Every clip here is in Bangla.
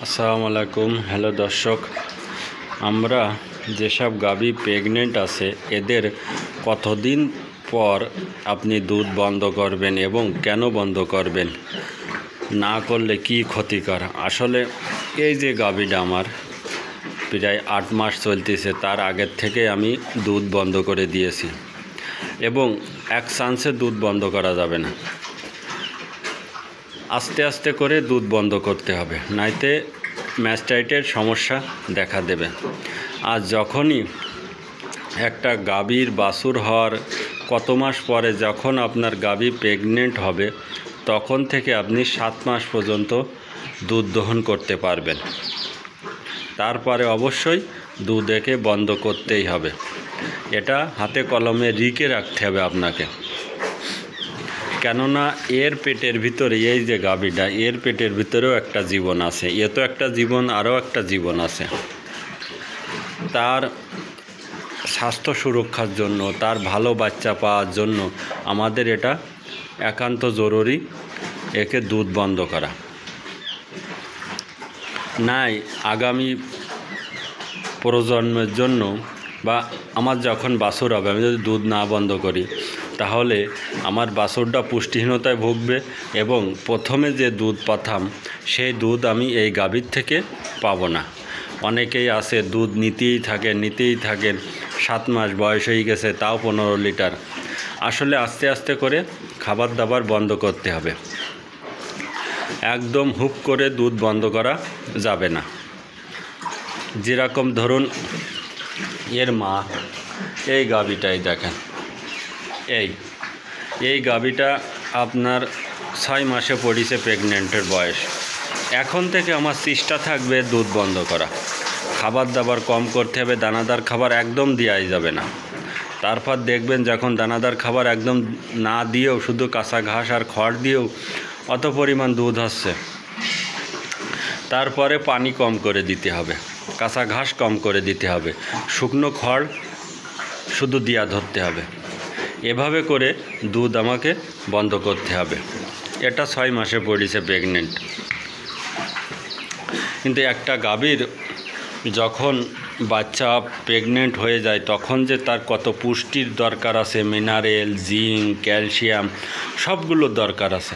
আসসালামু আলাইকুম। হ্যালো দর্শক, আমরা যেসব গাভী প্রেগনেন্ট আছে এদের কতদিন পর আপনি দুধ বন্ধ করবেন এবং কেন বন্ধ করবেন, না করলে কি ক্ষতিকর। আসলে এই যে গাভীটা আমার প্রায় 8 মাস চলতেছে, তার আগের থেকে আমি দুধ বন্ধ করে দিয়েছি এবং এক চান্সে দুধ বন্ধ করা যাবে না, আস্তে আস্তে করে দুধ বন্ধ করতে হবে, নাইতে ম্যাস্টাইটের সমস্যা দেখা দেবে। আর যখনই একটা গাভীর বাছুর হওয়ার কত মাস পরে যখন আপনার গাভী প্রেগনেন্ট হবে, তখন থেকে আপনি 7 মাস পর্যন্ত দুধ দহন করতে পারবেন। তারপরে অবশ্যই দুধ একে বন্ধ করতেই হবে। এটা হাতে কলমে লিখে রাখতে হবে আপনাকে, কেননা এর পেটের ভিতরে, এই যে গাভীটা, এর পেটের ভিতরেও একটা জীবন আছে। এ তো একটা জীবন, আরও একটা জীবন আছে। তার স্বাস্থ্য সুরক্ষার জন্য, তার ভালো বাচ্চা পাওয়ার জন্য আমাদের এটা একান্ত জরুরি, একে দুধ বন্ধ করা। নাই আগামী প্রজন্মের জন্য বা আমার যখন বাছুর হবে, আমি যদি দুধ না বন্ধ করি তাহলে আমার বাছুরটা পুষ্টিহীনতায় ভুগবে এবং প্রথমে যে দুধ পাতাম সেই দুধ আমি এই গাভীর থেকে পাবো না। অনেকেই আছে দুধ নিতেই থাকেন, 7 মাস বয়স হয়ে গেছে তাও 15 লিটার। আসলে আস্তে আস্তে করে খাবার দাবার বন্ধ করতে হবে, একদম হুপ করে দুধ বন্ধ করা যাবে না। যেরকম ধরুন এর মা, এই গাভীটাই দেখেন, এই গাভীটা আপনার 6 মাসে পড়েছে প্রেগনেন্টের বয়স। এখন থেকে আমার চেষ্টা থাকবে দুধ বন্ধ করা, খাবার দাবার কম করতে হবে, দানাদার খাবার একদম দেওয়াই যাবে না। তারপর দেখবেন যখন দানাদার খাবার একদম না দিয়েও শুধু কাঁচা ঘাস আর খড় দিয়েও অত পরিমাণ দুধ হচ্ছে, তারপরে পানি কম করে দিতে হবে, কাঁচা ঘাস কম করে দিতে হবে, শুকনো খড় শুধু দিয়া ধরতে হবে। এভাবে করে দুধ আমাকে বন্ধ করতে হবে। এটা 6 মাসে পড়েছে প্রেগনেন্ট। কিন্তু একটা গাভীর যখন বাচ্চা প্রেগনেন্ট হয়ে যায় তখন যে তার কত পুষ্টির দরকার আছে, মিনারেল, জিঙ্ক, ক্যালসিয়াম সবগুলোর দরকার আছে।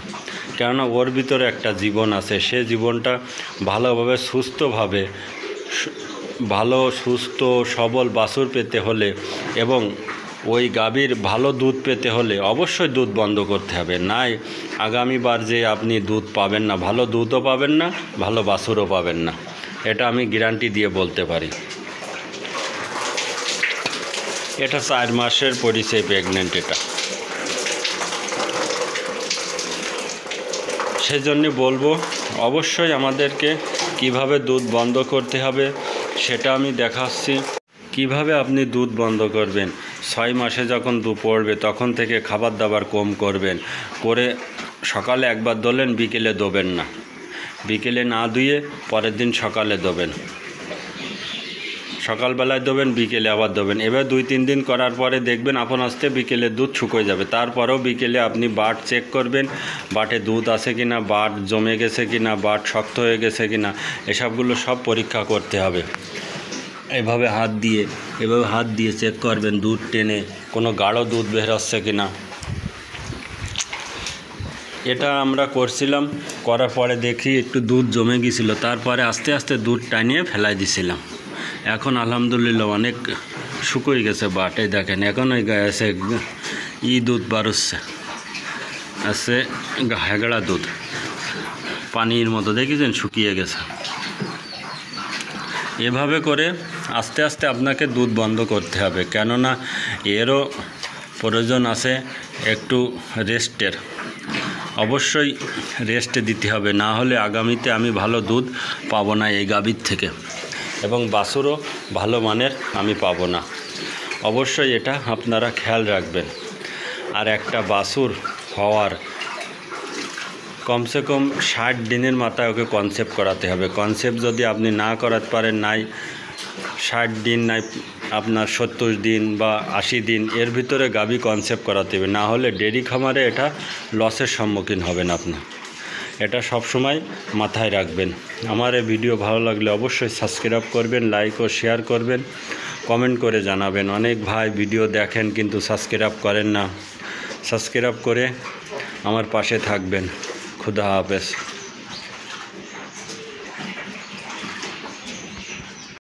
কেননা ওর ভিতরে একটা জীবন আছে, সে জীবনটা ভালোভাবে সুস্থভাবে সুস্থ সবল বাছুর পেতে হলে এবং ওই গাভীর ভালো দুধ পেতে হলে অবশ্যই দুধ বন্ধ করতে হবে। নাই আগামীবার যে আপনি দুধ পাবেন না, ভালো দুধও পাবেন না, ভালো বাছুরও পাবেন না, এটা আমি গ্যারান্টি দিয়ে বলতে পারি। এটা 4 মাসের পরিচয় প্রেগনেন্ট এটা। সেজন্য বলবো অবশ্যই আমাদেরকে কিভাবে দুধ বন্ধ করতে হবে সেটা আমি দেখাচ্ছি। কিভাবে আপনি দুধ বন্ধ করবেন, 6 মাসে যখন দুধ পড়বে তখন থেকে খাবার দাবার কম করবেন, করে সকালে একবার দোলেন, বিকেলে দোবেন না, বিকেলে না ধুয়ে পরের দিন সকালে দোবেন, সকালবেলায় দেবেন, বিকেলে আবার দেবেন। এবার 2-3 দিন করার পরে দেখবেন আপন আস্তে বিকেলে দুধ শুকিয়ে যাবে। তারপরেও বিকেলে আপনি বাট চেক করবেন, বাটে দুধ আছে কি না, বাট জমে গেছে কি না, বাট শক্ত হয়ে গেছে কি না, এসবগুলো সব পরীক্ষা করতে হবে। এভাবে হাত দিয়ে চেক করবেন, দুধ টেনে কোনো গাঢ় দুধ বের হচ্ছে কি না। এটা আমরা করছিলাম, করার পরে দেখি একটু দুধ জমে গিয়েছিলো, তারপরে আস্তে আস্তে দুধ টানিয়ে ফেলাই দিছিলাম। এখন আলহামদুলিল্লাহ অনেক শুকিয়ে গেছে বাটে। দেখেন এখন ওই গাছে দুধ বাড়ছে, আছে হেগড়া দুধ, পানির মতো দেখেছেন শুকিয়ে গেছে। এভাবে করে আস্তে আস্তে আপনাকে দুধ বন্ধ করতে হবে, কেননা এরও প্রয়োজন আছে একটু রেস্টের। অবশ্যই রেস্ট দিতে হবে, না হলে আগামীতে আমি ভালো দুধ পাবো না এই গাভীর থেকে, এবং বাছুরও ভালো মানের আমি পাবো না। অবশ্যই এটা আপনারা খেয়াল রাখবেন। আর একটা বাছুর হওয়ার কমসে কম 60 দিনের মাথায় ওকে কনসেপ্ট করাতে হবে। কনসেপ্ট যদি আপনি না করাতে পারেন, নাই 60 দিন, নাই আপনার 70 দিন বা 80 দিন, এর ভিতরে গাভী কনসেপ্ট করাতে হবে, না হলে ডেয়ারি খামারে এটা লসের সম্মুখীন হবেন আপনি। এটা সব সময় মাথায় রাখবেন। আমার এই ভিডিও ভালো লাগলে অবশ্যই সাবস্ক্রাইব করবেন, লাইক ও শেয়ার করবেন, কমেন্ট করে জানাবেন। অনেক ভাই ভিডিও দেখেন কিন্তু সাবস্ক্রাইব করেন না। সাবস্ক্রাইব করে আমার পাশে থাকবেন। খুদা হাফেজ।